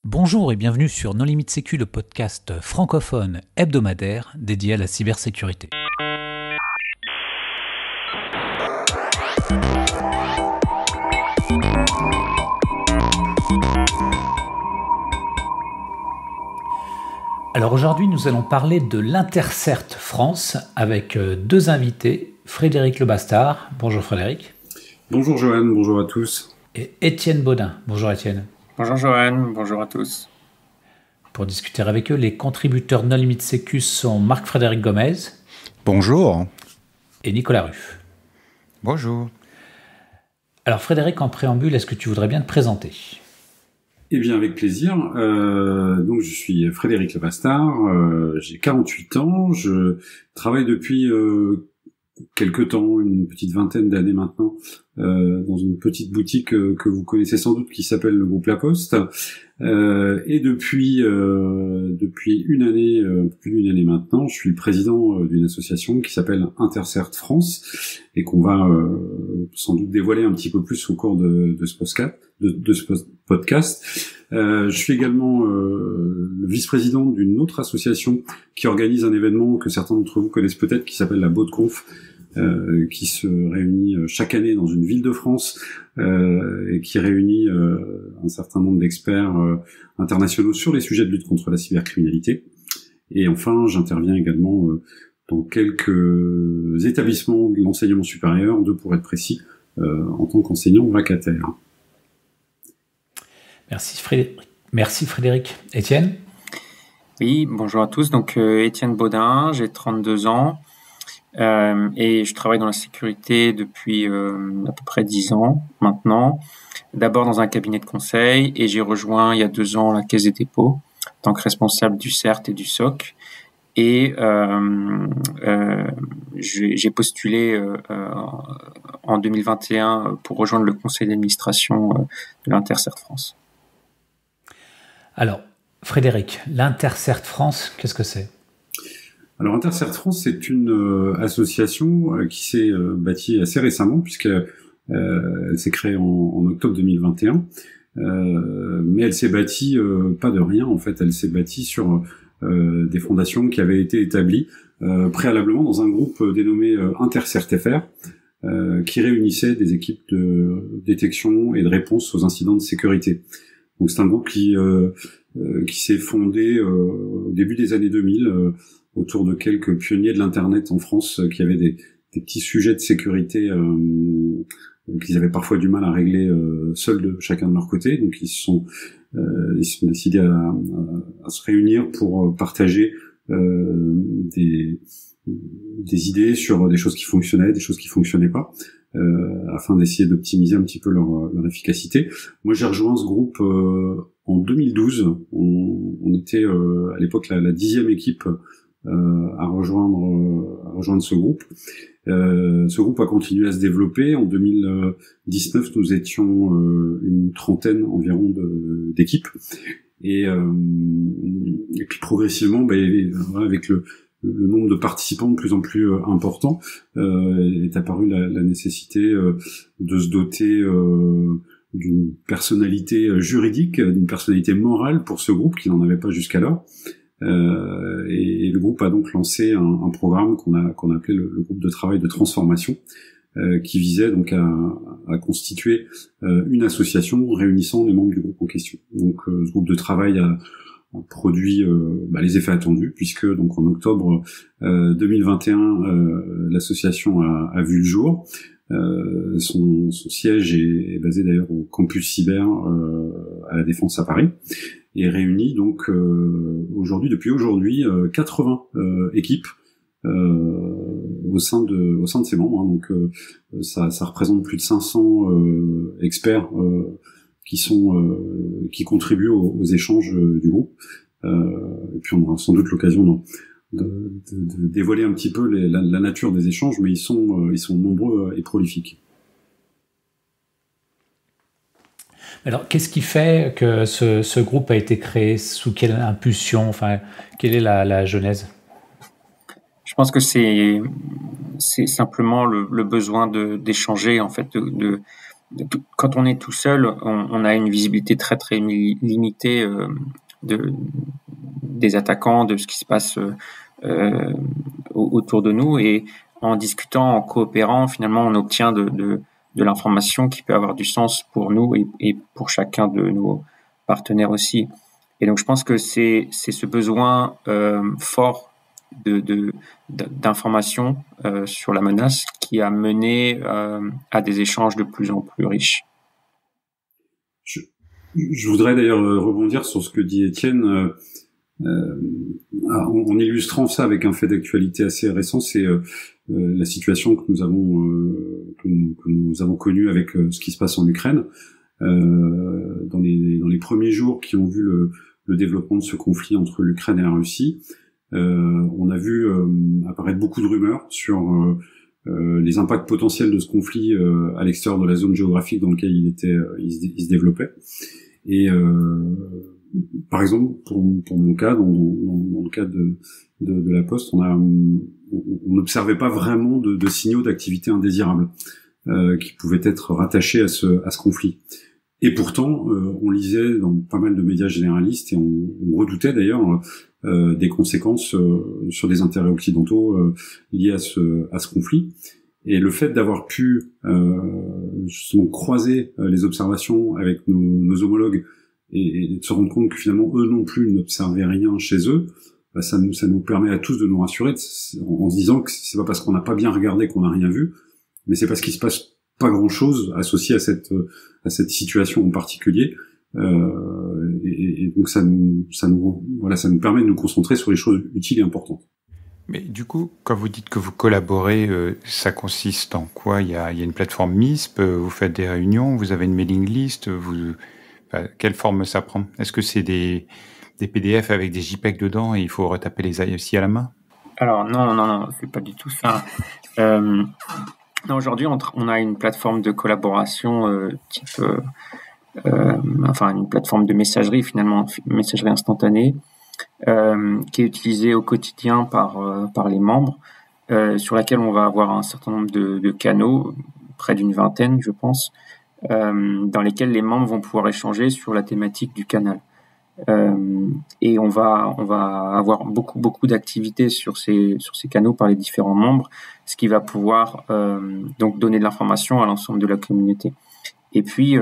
Bonjour et bienvenue sur No Limit Sécu, le podcast francophone hebdomadaire dédié à la cybersécurité. Alors aujourd'hui, nous allons parler de l'Intercert France avec deux invités, Frédéric Lebastard. Bonjour Frédéric. Bonjour Johan, bonjour à tous. Et Étienne Baudin. Bonjour Étienne. Bonjour Johan, bonjour à tous. Pour discuter avec eux, les contributeurs No Limit Sécu sont Marc-Frédéric Gomez. Bonjour. Et Nicolas Ruff. Bonjour. Alors Frédéric, en préambule, est-ce que tu voudrais bien te présenter ? Eh bien, avec plaisir. Donc, je suis Frédéric Lebastard, j'ai 48 ans, je travaille depuis quelque temps, une petite vingtaine d'années maintenant, dans une petite boutique que vous connaissez sans doute qui s'appelle le groupe La Poste. Et depuis une année, plus d'une année maintenant, je suis le président d'une association qui s'appelle Intercert France et qu'on va sans doute dévoiler un petit peu plus au cours de ce podcast. Je suis également le vice-président d'une autre association qui organise un événement que certains d'entre vous connaissent peut-être, qui s'appelle la BaudeConf, qui se réunit chaque année dans une ville de France et qui réunit un certain nombre d'experts internationaux sur les sujets de lutte contre la cybercriminalité. Et enfin, j'interviens également dans quelques établissements de l'enseignement supérieur, deux pour être précis, en tant qu'enseignant vacataire. Merci Frédéric. Étienne ? Oui, bonjour à tous. Donc Étienne Baudin, j'ai 32 ans et je travaille dans la sécurité depuis à peu près 10 ans maintenant. D'abord dans un cabinet de conseil et j'ai rejoint il y a 2 ans la Caisse des dépôts en tant que responsable du CERT et du SOC. Et j'ai postulé en 2021 pour rejoindre le conseil d'administration de l'Intercert France. Alors, Frédéric, l'Intercert France, qu'est-ce que c'est ? Alors, Intercert France, c'est une association qui s'est bâtie assez récemment, puisqu'elle s'est créée en octobre 2021. Mais elle s'est bâtie pas de rien, en fait. Elle s'est bâtie sur des fondations qui avaient été établies préalablement dans un groupe dénommé Intercert FR, qui réunissait des équipes de détection et de réponse aux incidents de sécurité. Donc c'est un groupe qui s'est fondé au début des années 2000 autour de quelques pionniers de l'internet en France qui avaient des petits sujets de sécurité qu'ils avaient parfois du mal à régler seuls de chacun de leur côté. Donc ils se sont décidés à se réunir pour partager des idées sur des choses qui fonctionnaient, des choses qui fonctionnaient pas, afin d'essayer d'optimiser un petit peu leur efficacité. Moi, j'ai rejoint ce groupe en 2012. On était à l'époque la 10e équipe à rejoindre ce groupe. Ce groupe a continué à se développer. En 2019, nous étions une trentaine environ d'équipes. Et puis progressivement, avec le nombre de participants de plus en plus important, est apparue la nécessité de se doter d'une personnalité juridique, d'une personnalité morale pour ce groupe qui n'en avait pas jusqu'alors. Et le groupe a donc lancé un programme qu'on a appelé le groupe de travail de transformation, qui visait donc à constituer une association réunissant les membres du groupe en question. Donc ce groupe de travail a produit les effets attendus, puisque donc en octobre 2021 l'association a vu le jour. Son siège est basé d'ailleurs au campus cyber à la Défense à Paris, et réunit donc depuis aujourd'hui 80 équipes au sein de ses membres, hein. Donc ça représente plus de 500 experts qui contribuent aux échanges du groupe. Et puis on aura sans doute l'occasion de dévoiler un petit peu la nature des échanges, mais ils sont nombreux et prolifiques. Alors, qu'est-ce qui fait que ce groupe a été créé ? Sous quelle impulsion ? Enfin, quelle est la genèse ? Je pense que c'est simplement le besoin d'échanger, en fait, quand on est tout seul, on a une visibilité très très limitée des attaquants, de ce qui se passe autour de nous, et en discutant, en coopérant, finalement, on obtient de l'information qui peut avoir du sens pour nous et pour chacun de nos partenaires aussi. Et donc, je pense que c'est ce besoin fort d'informations sur la menace qui a mené à des échanges de plus en plus riches. Je voudrais d'ailleurs rebondir sur ce que dit Étienne en illustrant ça avec un fait d'actualité assez récent, c'est la situation que nous avons connue avec ce qui se passe en Ukraine. Dans les premiers jours qui ont vu le développement de ce conflit entre l'Ukraine et la Russie, on a vu apparaître beaucoup de rumeurs sur les impacts potentiels de ce conflit à l'extérieur de la zone géographique dans laquelle il se développait. Et par exemple, pour mon cas, dans le cas de la Poste, on n'observait pas vraiment de signaux d'activité indésirables qui pouvaient être rattachés à ce conflit. Et pourtant, on lisait dans pas mal de médias généralistes et on redoutait d'ailleurs des conséquences sur des intérêts occidentaux liés à ce conflit. Et le fait d'avoir pu justement croiser les observations avec nos homologues et de se rendre compte que finalement eux non plus n'observaient rien chez eux, bah ça nous permet à tous de nous rassurer en se disant que c'est pas parce qu'on n'a pas bien regardé qu'on n'a rien vu, mais c'est parce qu'il se passe pas grand chose associé à cette situation en particulier, et donc ça nous permet de nous concentrer sur les choses utiles et importantes. Mais du coup, quand vous dites que vous collaborez, ça consiste en quoi? Il y a une plateforme MISP, vous faites des réunions, vous avez une mailing list, quelle forme ça prend? Est-ce que c'est des PDF avec des JPEG dedans et il faut retaper les IFC à la main? Alors non, c'est pas du tout ça. Non, aujourd'hui, on a une plateforme de collaboration type, une plateforme de messagerie finalement, messagerie instantanée, qui est utilisée au quotidien par les membres, sur laquelle on va avoir un certain nombre de canaux, près d'une vingtaine, je pense, dans lesquels les membres vont pouvoir échanger sur la thématique du canal. Et on va avoir beaucoup d'activités sur ces canaux par les différents membres, ce qui va pouvoir donc donner de l'information à l'ensemble de la communauté. Et puis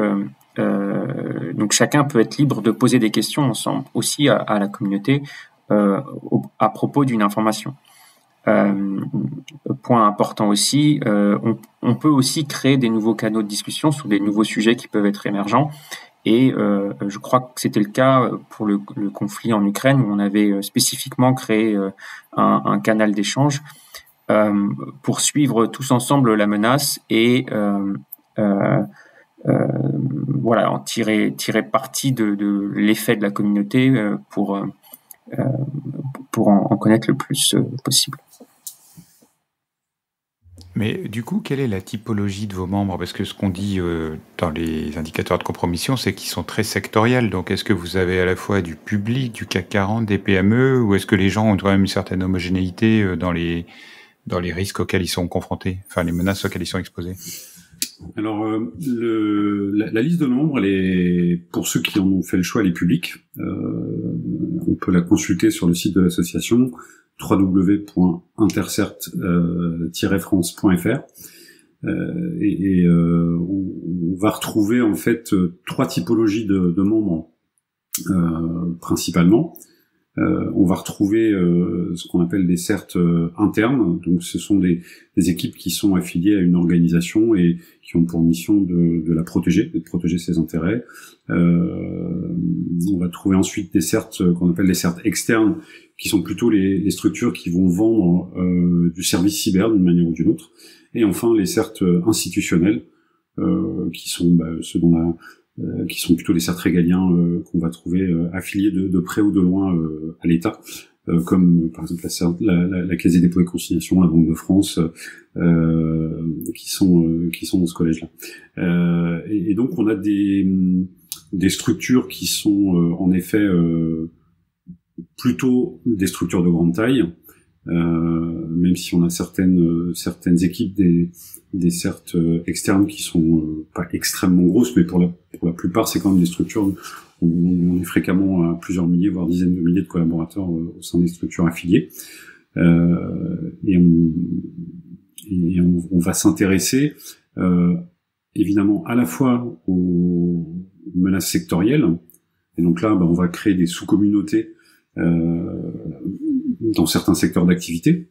donc chacun peut être libre de poser des questions ensemble aussi à la communauté à propos d'une information. Point important aussi, on peut aussi créer des nouveaux canaux de discussion sur des nouveaux sujets qui peuvent être émergents. Et je crois que c'était le cas pour le conflit en Ukraine, où on avait spécifiquement créé un canal d'échange pour suivre tous ensemble la menace et en tirer parti de l'effet de la communauté pour en connaître le plus possible. Mais du coup, quelle est la typologie de vos membres? Parce que ce qu'on dit dans les indicateurs de compromission, c'est qu'ils sont très sectoriels. Donc, est-ce que vous avez à la fois du public, du CAC 40, des PME, ou est-ce que les gens ont quand même une certaine homogénéité dans les risques auxquels ils sont confrontés, enfin les menaces auxquelles ils sont exposés? Alors, la liste de membres, elle est, pour ceux qui en ont fait le choix, elle est publique. On peut la consulter sur le site de l'association www.intercert-france.fr. On va retrouver en fait trois typologies de membres principalement. On va retrouver ce qu'on appelle des certes internes, donc ce sont des équipes qui sont affiliées à une organisation et qui ont pour mission de la protéger, de protéger ses intérêts. On va trouver ensuite des certes qu'on appelle des certes externes, qui sont plutôt les structures qui vont vendre du service cyber d'une manière ou d'une autre. Et enfin les certes institutionnels, qui sont ceux qui sont plutôt les certes régaliens qu'on va trouver affiliés de près ou de loin à l'État, comme par exemple la Caisse des dépôts et consignations, la Banque de France, qui sont dans ce collège-là. Et donc on a des structures qui sont en effet plutôt des structures de grande taille, même si on a certaines équipes des certes externes qui sont pas extrêmement grosses, mais pour la plupart c'est quand même des structures où on est fréquemment à plusieurs milliers voire dizaines de milliers de collaborateurs au sein des structures affiliées, et on va s'intéresser évidemment à la fois aux menaces sectorielles, et donc là on va créer des sous-communautés dans certains secteurs d'activité,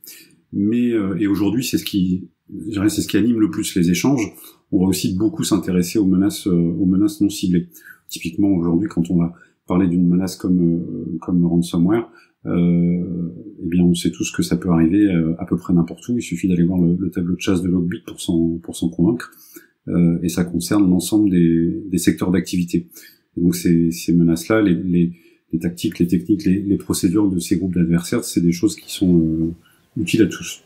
mais et aujourd'hui c'est ce qui anime le plus les échanges. On va aussi beaucoup s'intéresser aux menaces non ciblées. Typiquement aujourd'hui, quand on va parler d'une menace comme le ransomware, eh bien on sait tous que ça peut arriver à peu près n'importe où. Il suffit d'aller voir le tableau de chasse de Logbit pour s'en convaincre, et ça concerne l'ensemble des secteurs d'activité. Et donc ces menaces-là, les tactiques, les techniques, les procédures de ces groupes d'adversaires, c'est des choses qui sont utiles à tous.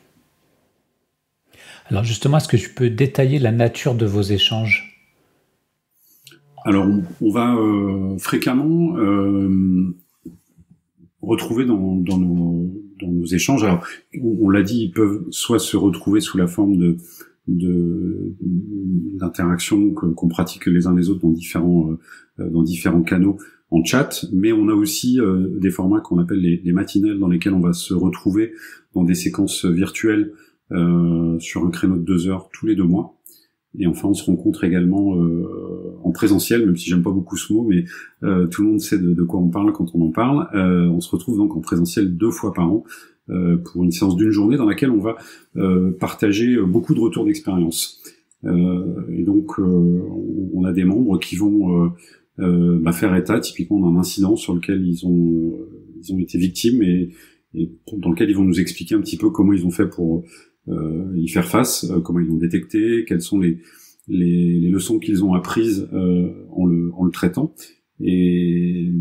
Alors justement, est-ce que tu peux détailler la nature de vos échanges ? Alors on va fréquemment retrouver dans nos échanges. Alors on l'a dit, ils peuvent soit se retrouver sous la forme d'interactions qu'on pratique les uns les autres dans différents canaux en chat, mais on a aussi des formats qu'on appelle les matinales, dans lesquels on va se retrouver dans des séquences virtuelles sur un créneau de 2 heures tous les 2 mois. Et enfin, on se rencontre également en présentiel, même si j'aime pas beaucoup ce mot, mais tout le monde sait de quoi on parle quand on en parle. On se retrouve donc en présentiel 2 fois par an pour une séance d'une journée dans laquelle on va partager beaucoup de retours d'expérience. Et donc, on a des membres qui vont faire état typiquement d'un incident sur lequel ils ont été victimes, et dans lequel ils vont nous expliquer un petit peu comment ils ont fait pour y faire face, comment ils l'ont détecté, quelles sont les leçons qu'ils ont apprises en le traitant, et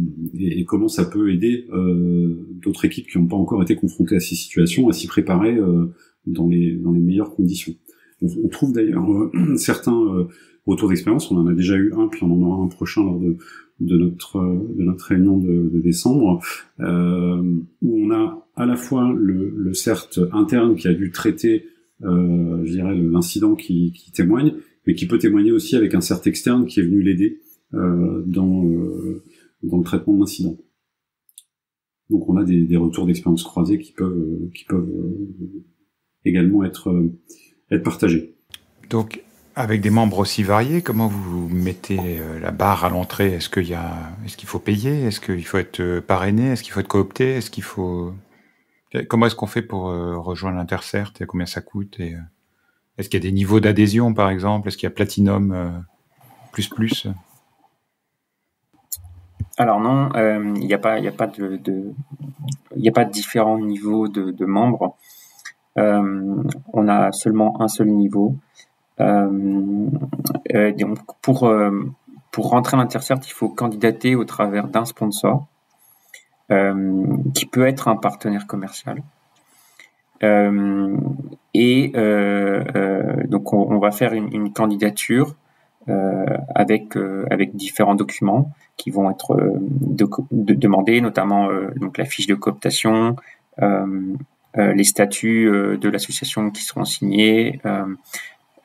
comment ça peut aider d'autres équipes qui n'ont pas encore été confrontées à ces situations à s'y préparer dans les meilleures conditions. On trouve d'ailleurs certains retours d'expérience. On en a déjà eu un, puis on en aura un prochain lors de notre réunion de décembre, où on a à la fois le CERT interne qui a dû traiter, je dirais, l'incident qui témoigne, mais qui peut témoigner aussi avec un CERT externe qui est venu l'aider dans le traitement de l'incident. Donc on a des retours d'expérience croisés qui peuvent également être partagés. Donc, avec des membres aussi variés, comment vous mettez la barre à l'entrée ? Est-ce qu'il faut payer ? Est-ce qu'il faut être parrainé ? Est-ce qu'il faut être coopté ? Comment est-ce qu'on fait pour rejoindre l'Intercert ? Et combien ça coûte ? Et est-ce qu'il y a des niveaux d'adhésion, par exemple ? Est-ce qu'il y a Platinum plus ? Alors non, il n'y a pas de différents niveaux de membres. On a seulement un seul niveau. Donc pour rentrer à l'Intercert, il faut candidater au travers d'un sponsor qui peut être un partenaire commercial. Donc on va faire une candidature avec différents documents qui vont être demandés, notamment donc la fiche de cooptation, les statuts de l'association qui seront signés.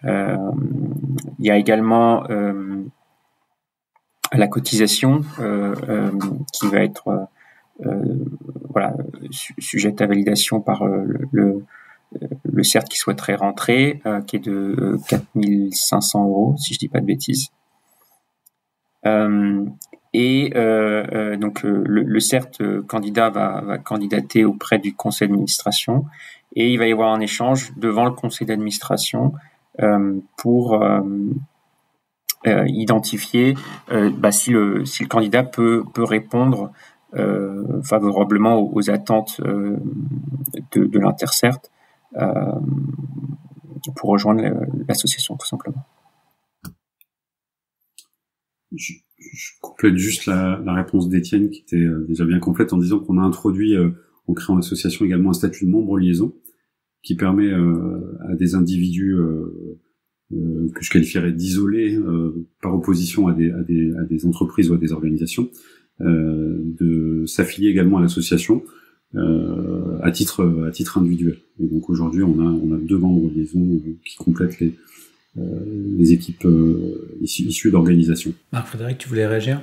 Il y a également la cotisation qui va être sujette à validation par le CERT qui souhaiterait rentrer, qui est de 4 500 €, si je dis pas de bêtises. Donc le CERT candidat va candidater auprès du conseil d'administration, et il va y avoir un échange devant le conseil d'administration pour identifier si le candidat peut répondre favorablement aux attentes de l'Intercert pour rejoindre l'association, tout simplement. Je complète juste la réponse d'Étienne, qui était déjà bien complète, en disant qu'on a introduit, en créant l'association, également un statut de membre liaison qui permet à des individus que je qualifierais d'isolés par opposition à des entreprises ou à des organisations de s'affilier également à l'association à titre individuel. Et donc aujourd'hui, on a 2 membres liaison qui complètent les équipes issues d'organisation. Marc-Frédéric, tu voulais réagir ?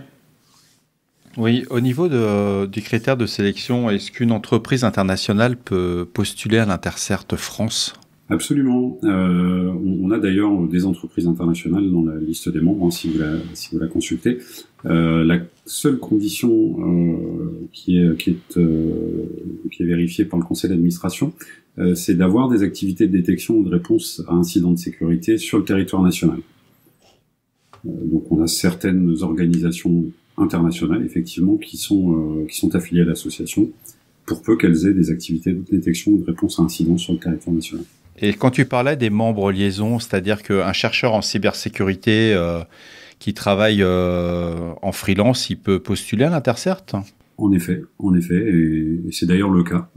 Oui, au niveau du critère de sélection, est-ce qu'une entreprise internationale peut postuler à l'Intercert France ? Absolument. On a d'ailleurs des entreprises internationales dans la liste des membres, si vous la consultez. La seule condition qui est vérifiée par le conseil d'administration, c'est d'avoir des activités de détection ou de réponse à incidents de sécurité sur le territoire national. Donc on a certaines organisations internationales, effectivement, qui sont affiliées à l'association, pour peu qu'elles aient des activités de détection ou de réponse à incidents sur le territoire national. Et quand tu parlais des membres liaison, c'est-à-dire qu'un chercheur en cybersécurité qui travaille en freelance, il peut postuler à l'Intercert ? En effet, et c'est d'ailleurs le cas,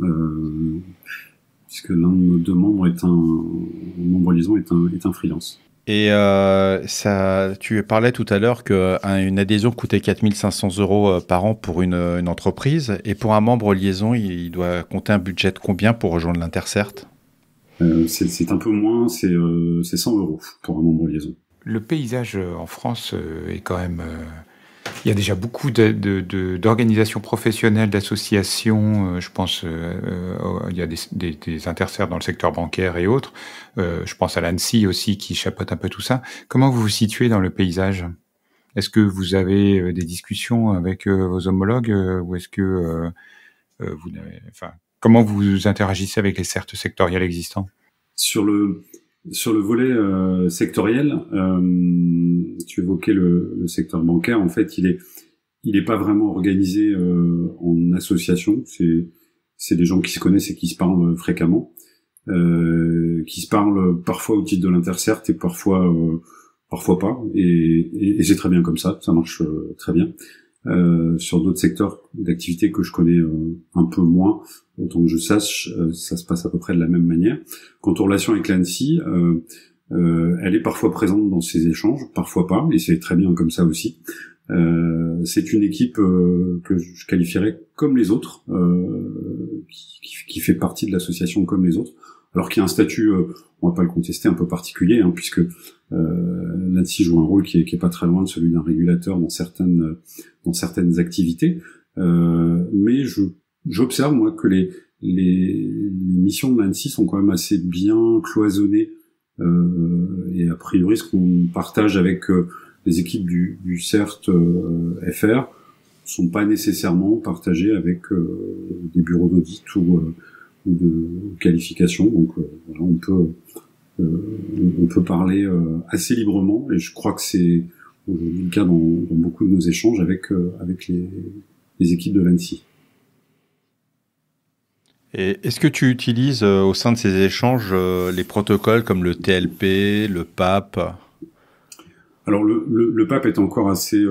puisque l'un de nos 2 membres membre liaison est un freelance. Et tu parlais tout à l'heure qu'une adhésion coûtait 4 500 € par an pour une entreprise, et pour un membre liaison, il doit compter un budget de combien pour rejoindre l'Intercert ? C'est un peu moins, c'est 100 € pour un membre liaison. Le paysage en France est quand même... il y a déjà beaucoup d'organisations professionnelles, d'associations. Je pense il y a des intercerts dans le secteur bancaire et autres. Je pense à l'ANSSI aussi qui chapeaute un peu tout ça. Comment vous vous situez dans le paysage ? Est-ce que vous avez des discussions avec vos homologues ou est-ce que vous n'avez... Enfin, comment vous interagissez avec les certes sectoriels existants ? Sur le volet sectoriel, tu évoquais le secteur bancaire. En fait, il est pas vraiment organisé en association. C'est des gens qui se connaissent et qui se parlent fréquemment, qui se parlent parfois au titre de l'Intercert et parfois pas. Et c'est très bien comme ça marche très bien. Sur d'autres secteurs d'activité que je connais un peu moins, autant que je sache, ça se passe à peu près de la même manière. Quant aux relations avec l'ANSSI, elle est parfois présente dans ces échanges, parfois pas, et c'est très bien comme ça aussi. C'est une équipe que je qualifierais comme les autres, qui fait partie de l'association comme les autres, alors qu'il y a un statut, on va pas le contester, un peu particulier, puisque l'ANSSI joue un rôle qui est pas très loin de celui d'un régulateur dans certaines activités, mais j'observe moi que les missions de l'ANSSI sont quand même assez bien cloisonnées, et a priori ce qu'on partage avec les équipes du CERT FR sont pas nécessairement partagés avec des bureaux d'audit ou de qualification. Donc voilà, on peut parler assez librement, et je crois que c'est aujourd'hui le cas dans beaucoup de nos échanges avec les équipes de l'ANSSI. Et est-ce que tu utilises au sein de ces échanges les protocoles comme le TLP, le PAP ? Alors le PAP est encore assez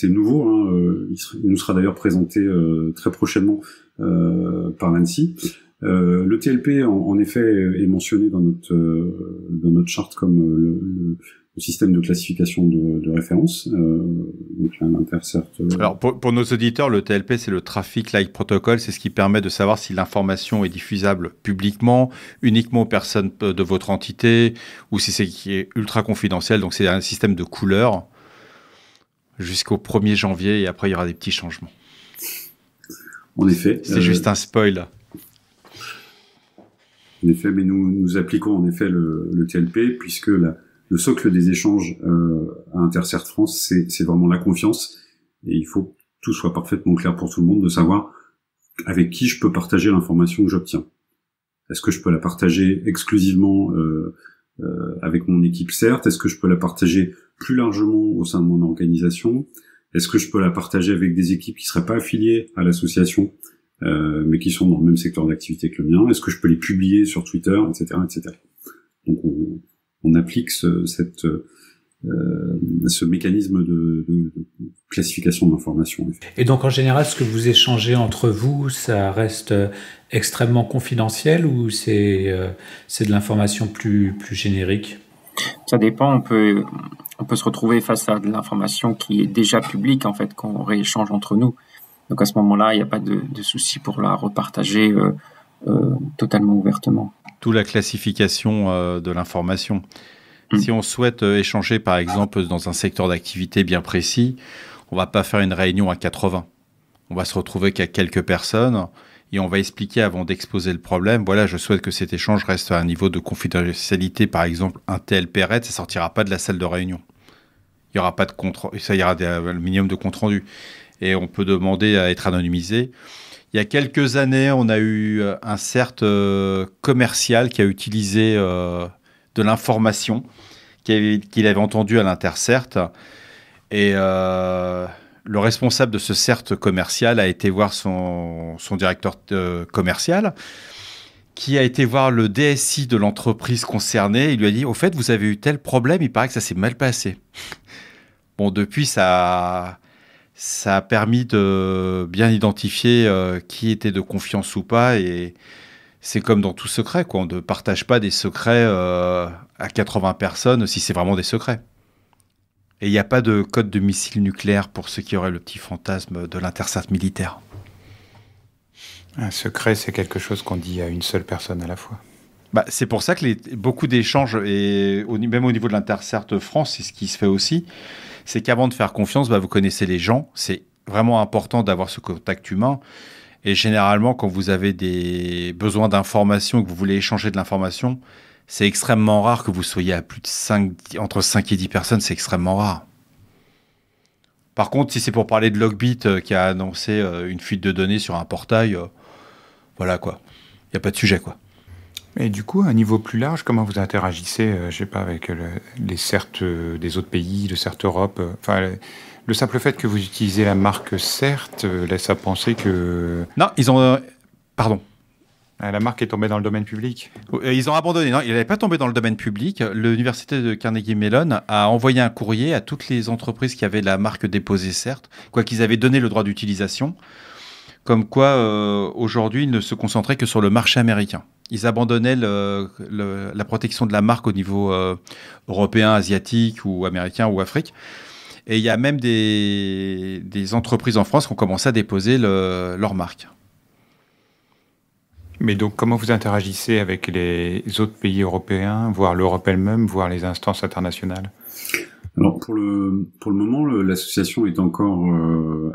nouveau. Il nous sera d'ailleurs présenté très prochainement par l'ANSSI. Le TLP, en effet, est mentionné dans notre charte comme le système de classification de référence. Donc l'Intercert. Alors pour nos auditeurs, le TLP, c'est le Traffic Light Protocol. C'est ce qui permet de savoir si l'information est diffusable publiquement, uniquement aux personnes de votre entité, ou si c'est qui est ultra confidentiel. Donc c'est un système de couleurs jusqu'au 1er janvier, et après il y aura des petits changements. En effet. C'est juste un spoil. En effet, mais nous appliquons en effet le TLP, puisque le socle des échanges à Intercert France, c'est vraiment la confiance, et il faut que tout soit parfaitement clair pour tout le monde, de savoir avec qui je peux partager l'information que j'obtiens. Est-ce que je peux la partager exclusivement avec mon équipe CERT ? Est-ce que je peux la partager plus largement au sein de mon organisation ? Est-ce que je peux la partager avec des équipes qui seraient pas affiliées à l'association, mais qui sont dans le même secteur d'activité que le mien ? Est-ce que je peux les publier sur Twitter, etc., etc. Donc on applique ce mécanisme de classification d'informations. Et donc en général, ce que vous échangez entre vous, ça reste extrêmement confidentiel, ou c'est de l'information plus générique ? Ça dépend. On peut se retrouver face à de l'information qui est déjà publique, en fait, quand on rééchange entre nous. Donc à ce moment-là, il n'y a pas de souci pour la repartager totalement ouvertement. D'où la classification de l'information. Si on souhaite échanger, par exemple, dans un secteur d'activité bien précis, on va pas faire une réunion à 80. On va se retrouver qu'à quelques personnes et on va expliquer avant d'exposer le problème. Voilà, je souhaite que cet échange reste à un niveau de confidentialité, par exemple, un TLP RED, ça sortira pas de la salle de réunion. Il y aura pas de ça ira le minimum de compte rendu. Et on peut demander à être anonymisé. Il y a quelques années, on a eu un CERT commercial qui a utilisé de l'information qu'il avait entendu à l'Intercert. Et le responsable de ce CERT commercial a été voir son directeur commercial, qui a été voir le DSI de l'entreprise concernée. Il lui a dit, au fait, vous avez eu tel problème, il paraît que ça s'est mal passé. Bon, depuis, ça a permis de bien identifier qui était de confiance ou pas. Et c'est comme dans tout secret, quoi. On ne partage pas des secrets à 80 personnes si c'est vraiment des secrets. Et il n'y a pas de code de missile nucléaire pour ceux qui auraient le petit fantasme de l'Intercert militaire. Un secret, c'est quelque chose qu'on dit à une seule personne à la fois. Bah, c'est pour ça que beaucoup d'échanges, et même au niveau de l'Intercert France, c'est ce qui se fait aussi, c'est qu'avant de faire confiance, vous connaissez les gens. C'est vraiment important d'avoir ce contact humain. Et généralement, quand vous avez des besoins d'information et que vous voulez échanger de l'information, c'est extrêmement rare que vous soyez à plus de entre 5 et 10 personnes, c'est extrêmement rare. Par contre, si c'est pour parler de Logbit qui a annoncé une fuite de données sur un portail, voilà quoi. Il n'y a pas de sujet quoi. Et du coup, à un niveau plus large, comment vous interagissez, je sais pas, avec les CERT des autres pays, le CERT Europe le simple fait que vous utilisez la marque CERT laisse à penser que... Non, ils ont... pardon. La marque est tombée dans le domaine public. Ils ont abandonné. Non, il n'avait pas tombé dans le domaine public. L'université de Carnegie Mellon a envoyé un courrier à toutes les entreprises qui avaient la marque déposée CERT, quoi qu'ils avaient donné le droit d'utilisation, comme quoi aujourd'hui ils ne se concentraient que sur le marché américain. Ils abandonnaient la protection de la marque au niveau européen, asiatique ou américain ou Afrique. Et il y a même des entreprises en France qui ont commencé à déposer leur marque. Mais donc, comment vous interagissez avec les autres pays européens, voire l'Europe elle-même, voire les instances internationales ? Alors pour le moment, l'association est encore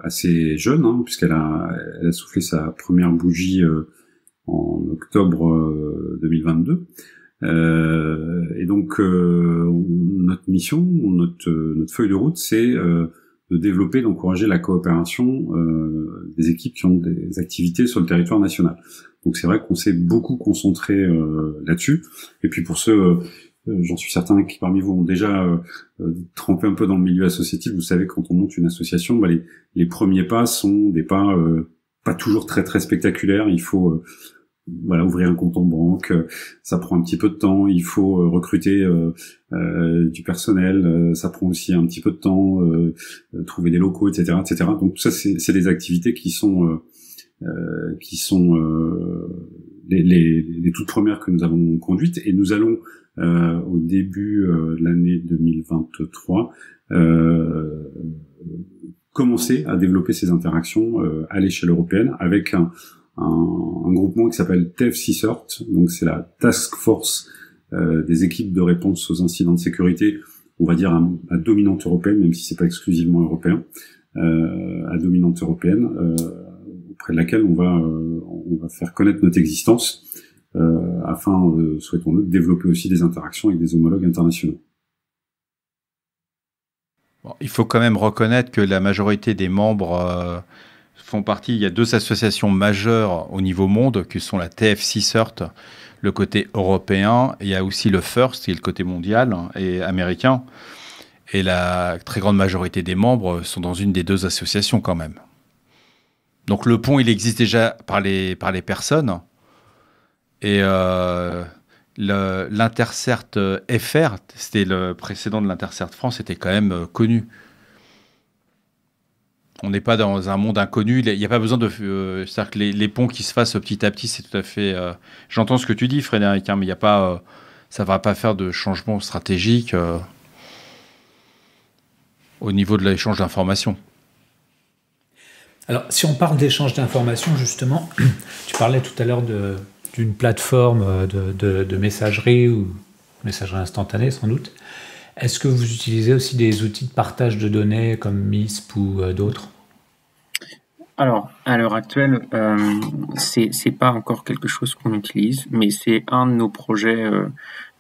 assez jeune, puisqu'elle a soufflé sa première bougie en octobre 2022. Et donc notre mission, notre feuille de route, c'est de développer, d'encourager la coopération des équipes qui ont des activités sur le territoire national. Donc c'est vrai qu'on s'est beaucoup concentré là-dessus. Et puis pour ceux, j'en suis certain, qui parmi vous ont déjà trempé un peu dans le milieu associatif, vous savez, quand on monte une association, les premiers pas sont des pas pas toujours très très spectaculaires. Il faut ouvrir un compte en banque, ça prend un petit peu de temps. Il faut recruter du personnel, ça prend aussi un petit peu de temps, trouver des locaux, etc., etc. Donc tout ça, c'est des activités qui sont les toutes premières que nous avons conduites, et nous allons au début de l'année 2023 commencer à développer ces interactions à l'échelle européenne avec un groupement qui s'appelle TEF-CISERT. Donc c'est la Task Force des équipes de réponse aux incidents de sécurité, on va dire à dominante européenne, même si c'est pas exclusivement européen, à dominante européenne, auprès de laquelle on va faire connaître notre existence afin, souhaitons-le, de développer aussi des interactions avec des homologues internationaux. Bon, il faut quand même reconnaître que la majorité des membres font partie. Il y a 2 associations majeures au niveau monde, qui sont la TF-CISERT, le côté européen, et il y a aussi le FIRST, qui est le côté mondial et américain. Et la très grande majorité des membres sont dans une des 2 associations quand même. Donc le pont, il existe déjà par les personnes. Et l'Intercert FR, c'était le précédent de l'Intercert France, était quand même connu. On n'est pas dans un monde inconnu. Il n'y a pas besoin de... c'est-à-dire que les ponts qui se fassent petit à petit, c'est tout à fait... j'entends ce que tu dis, Frédéric, mais il n'y a pas... ça ne va pas faire de changement stratégique au niveau de l'échange d'informations. Alors, si on parle d'échange d'informations, justement, tu parlais tout à l'heure d'une plateforme de messagerie ou messagerie instantanée, sans doute. Est-ce que vous utilisez aussi des outils de partage de données comme MISP ou d'autres? Alors, à l'heure actuelle, c'est pas encore quelque chose qu'on utilise, mais c'est un de nos projets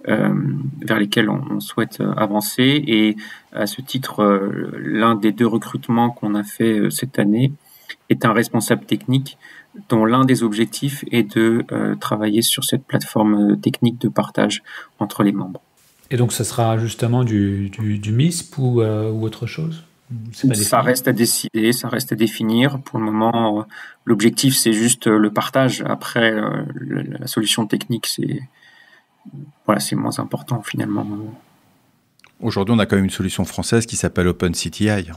vers lesquels on souhaite avancer. Et à ce titre, l'un des 2 recrutements qu'on a fait cette année est un responsable technique dont l'un des objectifs est de travailler sur cette plateforme technique de partage entre les membres. Et donc, ça sera justement du MISP ou autre chose? Ça reste à décider, ça reste à définir. Pour le moment, l'objectif, c'est juste le partage. Après, la solution technique, c'est moins important finalement. Aujourd'hui, on a quand même une solution française qui s'appelle OpenCTI.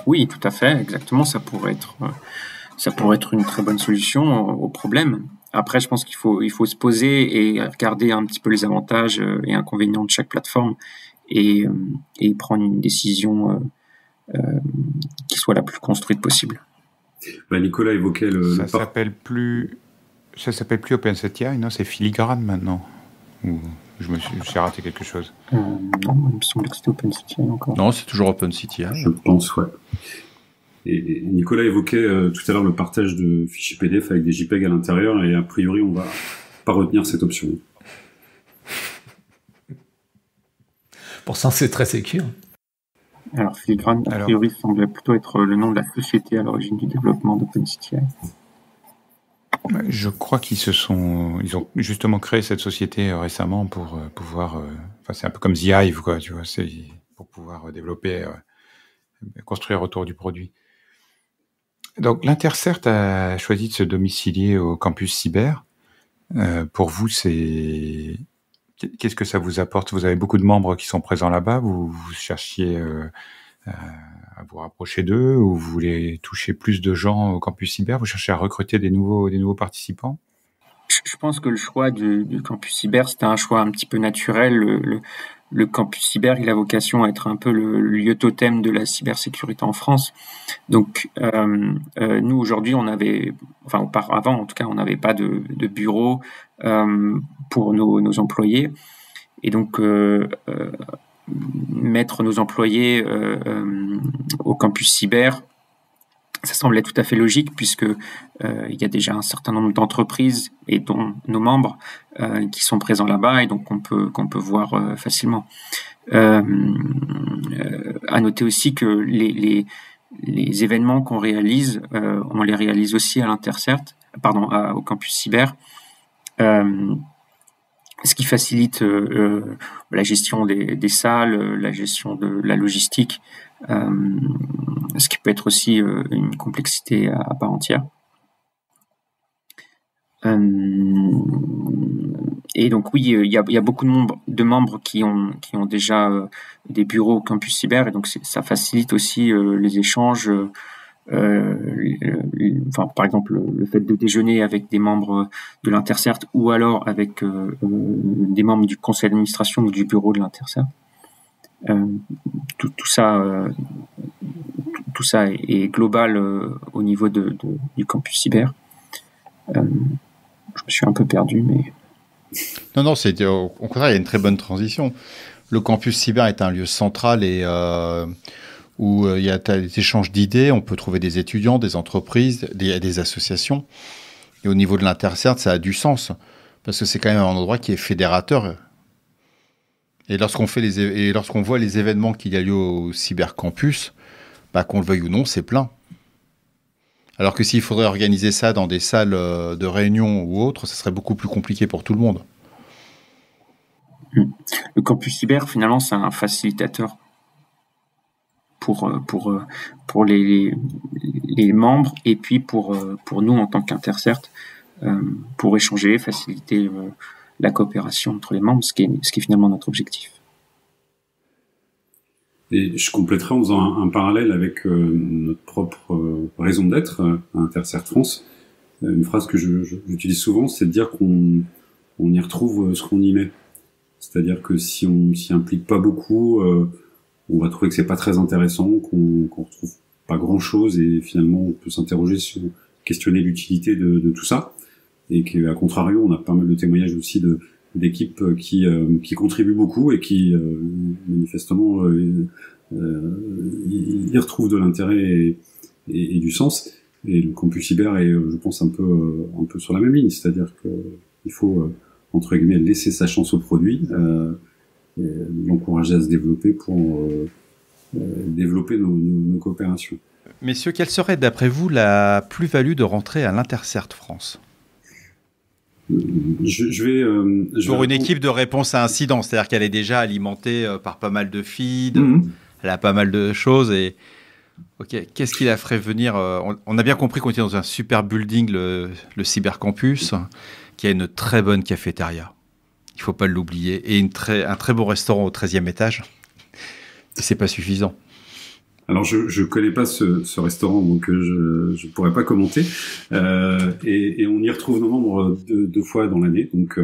Oui, tout à fait, exactement. Ça pourrait être une très bonne solution au problème. Après, je pense qu'il faut se poser et regarder un petit peu les avantages et inconvénients de chaque plateforme et prendre une décision qui soit la plus construite possible. Nicolas évoquait ça s'appelle plus OpenCTI, non, c'est Filigrane maintenant. Ou j'ai raté quelque chose. Non, il me semble que c'était OpenCTI encore. Non, c'est toujours OpenCTI. Je pense, ouais. Et Nicolas évoquait tout à l'heure le partage de fichiers PDF avec des JPEG à l'intérieur, et a priori, on va pas retenir cette option. Pour ça, c'est très sécure. Alors, Filigrane, a priori, semble plutôt être le nom de la société à l'origine du développement d'OpenCTI. Je crois ils ont justement créé cette société récemment pour pouvoir, c'est un peu comme The Hive, quoi, tu vois, c'est pour pouvoir développer, construire autour du produit. Donc, l'Intercert a choisi de se domicilier au campus cyber. Pour vous, qu'est-ce que ça vous apporte? Vous avez beaucoup de membres qui sont présents là-bas. Vous cherchiez à vous rapprocher d'eux, ou vous voulez toucher plus de gens au campus cyber? Vous cherchez à recruter des nouveaux participants? Je pense que le choix du campus cyber, c'était un choix un petit peu naturel. Le campus cyber, il a vocation à être un peu le lieu totem de la cybersécurité en France. Donc, nous, aujourd'hui, auparavant, en tout cas, on n'avait pas de bureau pour nos employés. Et donc, mettre nos employés au campus cyber, ça semblait tout à fait logique, puisque il y a déjà un certain nombre d'entreprises, et dont nos membres, qui sont présents là-bas, et donc qu'on peut voir facilement. À noter aussi que les événements qu'on réalise, on les réalise aussi à l'Intercert, au campus cyber, ce qui facilite la gestion des salles, la gestion de la logistique, ce qui peut être aussi une complexité à part entière. Et donc oui, il y a beaucoup de membres qui ont déjà des bureaux au campus cyber, et donc ça facilite aussi les échanges. Par exemple, le fait de déjeuner avec des membres de l'Intercert, ou alors avec des membres du conseil d'administration ou du bureau de l'Intercert. Tout ça est global au niveau du campus cyber. Je me suis un peu perdu, mais... Non, au contraire, il y a une très bonne transition. Le campus cyber est un lieu central et où il y a des échanges d'idées, on peut trouver des étudiants, des entreprises, des associations. Et au niveau de l'Intercert, ça a du sens, parce que c'est quand même un endroit qui est fédérateur. Et lorsqu'on voit les événements qu'il y a lieu au cybercampus, qu'on le veuille ou non, c'est plein. Alors que s'il faudrait organiser ça dans des salles de réunion ou autres, ça serait beaucoup plus compliqué pour tout le monde. Le campus cyber, finalement, c'est un facilitateur pour les membres, et puis pour nous en tant qu'Intercert, pour échanger, faciliter la coopération entre les membres, ce qui est finalement notre objectif. Et je compléterai en faisant un parallèle avec notre propre raison d'être à Intercert France. Une phrase que j'utilise souvent, c'est de dire qu'on y retrouve ce qu'on y met. C'est-à-dire que si on s'y implique pas beaucoup, on va trouver que c'est pas très intéressant, qu'on retrouve pas grand-chose et finalement on peut s'interroger sur questionner l'utilité de tout ça, et qu'à contrario on a pas mal de témoignages aussi d'équipes qui contribuent beaucoup et qui manifestement y retrouvent de l'intérêt et du sens. Et le campus cyber est, je pense, un peu sur la même ligne, c'est-à-dire que il faut entre guillemets laisser sa chance au produit, l'encourager à se développer pour développer nos coopérations. Messieurs, quelle serait d'après vous la plus-value de rentrer à l'Intercert France ? Je vais pour une équipe de réponse à incident, c'est-à-dire qu'elle est déjà alimentée par pas mal de feeds, elle a pas mal de choses et ok, qu'est-ce qui la ferait venir on a bien compris qu'on était dans un super building, le cybercampus, qui a une très bonne cafétéria, il faut pas l'oublier, et un très beau restaurant au 13e étage. Et c'est pas suffisant. Alors je connais pas ce restaurant, donc je pourrais pas commenter. Et on y retrouve nos membres deux fois dans l'année, donc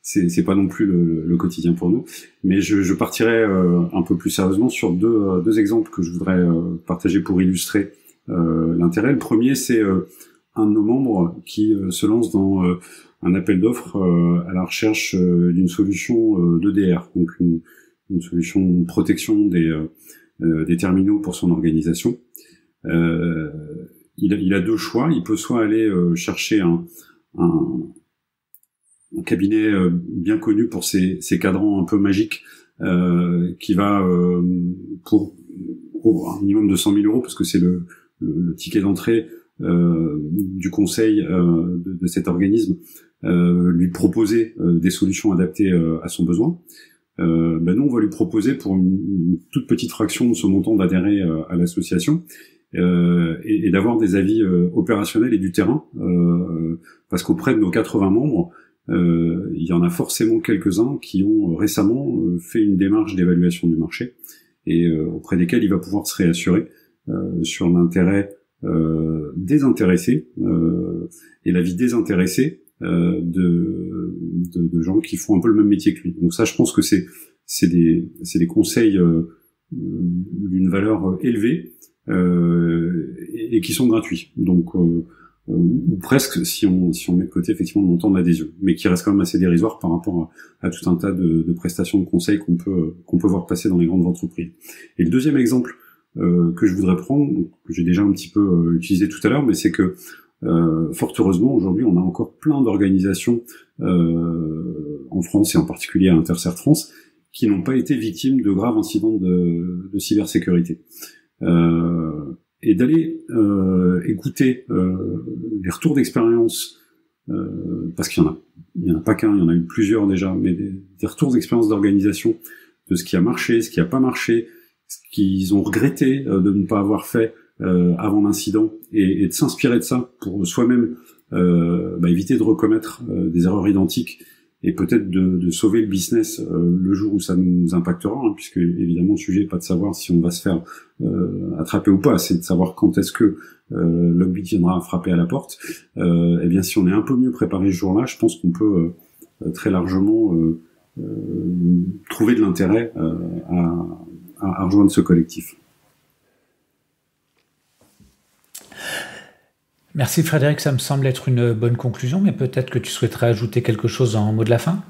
c'est pas non plus le quotidien pour nous. Mais je partirai un peu plus sérieusement sur deux exemples que je voudrais partager pour illustrer l'intérêt. Le premier, c'est un de nos membres qui se lance dans un appel d'offres à la recherche d'une solution d'EDR, donc une solution de protection des terminaux pour son organisation. Il a deux choix. Il peut soit aller chercher un cabinet bien connu pour ses cadrans un peu magiques, qui va pour un minimum de 100 000 euros, parce que c'est le ticket d'entrée du conseil de cet organisme, lui proposer des solutions adaptées à son besoin. Nous, on va lui proposer pour une toute petite fraction de ce montant d'adhérer à l'association et d'avoir des avis opérationnels et du terrain, parce qu'auprès de nos 80 membres, il y en a forcément quelques-uns qui ont récemment fait une démarche d'évaluation du marché et auprès desquels il va pouvoir se réassurer sur l'intérêt des intéressés et l'avis désintéressé de gens qui font un peu le même métier que lui. Donc ça, je pense que c'est des conseils d'une valeur élevée et qui sont gratuits. Donc ou presque si on met de côté effectivement le montant de l'adhésion, mais qui reste quand même assez dérisoire par rapport à tout un tas de prestations de conseils qu'on peut voir passer dans les grandes entreprises. Et le deuxième exemple que je voudrais prendre, que j'ai déjà un petit peu utilisé tout à l'heure, mais c'est que fort heureusement, aujourd'hui, on a encore plein d'organisations en France et en particulier à Intercert France qui n'ont pas été victimes de graves incidents de cybersécurité. Et d'aller écouter les retours d'expérience, parce qu'il y en a pas qu'un, il y en a eu plusieurs déjà, mais des retours d'expérience d'organisation de ce qui a marché, ce qui a pas marché, ce qu'ils ont regretté de ne pas avoir fait avant l'incident, et de s'inspirer de ça pour soi-même éviter de recommettre des erreurs identiques et peut-être de sauver le business le jour où ça nous impactera, puisque évidemment le sujet n'est pas de savoir si on va se faire attraper ou pas, c'est de savoir quand est-ce que Logbit viendra frapper à la porte. Et bien si on est un peu mieux préparé ce jour-là, je pense qu'on peut très largement trouver de l'intérêt à rejoindre ce collectif. Merci Frédéric, ça me semble être une bonne conclusion, mais peut-être que tu souhaiterais ajouter quelque chose en mot de la fin ?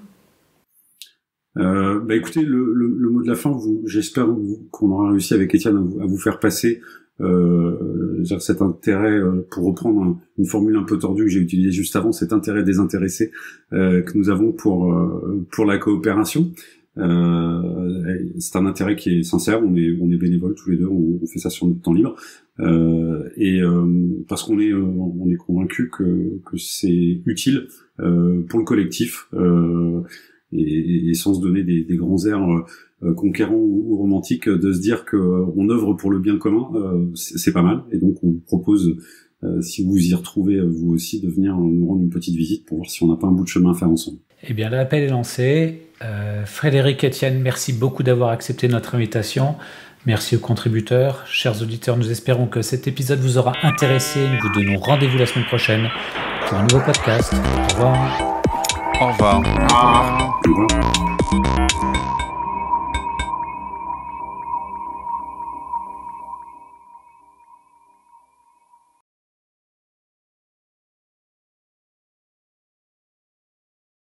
Écoutez, le mot de la fin, j'espère qu'on aura réussi avec Étienne à vous faire passer cet intérêt, pour reprendre une formule un peu tordue que j'ai utilisée juste avant, cet intérêt désintéressé que nous avons pour la coopération. C'est un intérêt qui est sincère, on est bénévoles tous les deux, on fait ça sur notre temps libre, parce qu'on est convaincu que c'est utile pour le collectif, et sans se donner des grands airs conquérants ou romantiques, de se dire que on œuvre pour le bien commun, c'est pas mal. Et donc on vous propose, si vous y retrouvez vous aussi, de venir nous rendre une petite visite pour voir si on n'a pas un bout de chemin à faire ensemble. Eh bien, l'appel est lancé. Frédéric, Étienne, merci beaucoup d'avoir accepté notre invitation. Merci aux contributeurs. Chers auditeurs, nous espérons que cet épisode vous aura intéressé. Nous vous donnons rendez-vous la semaine prochaine pour un nouveau podcast. Au revoir. Au revoir. Au revoir.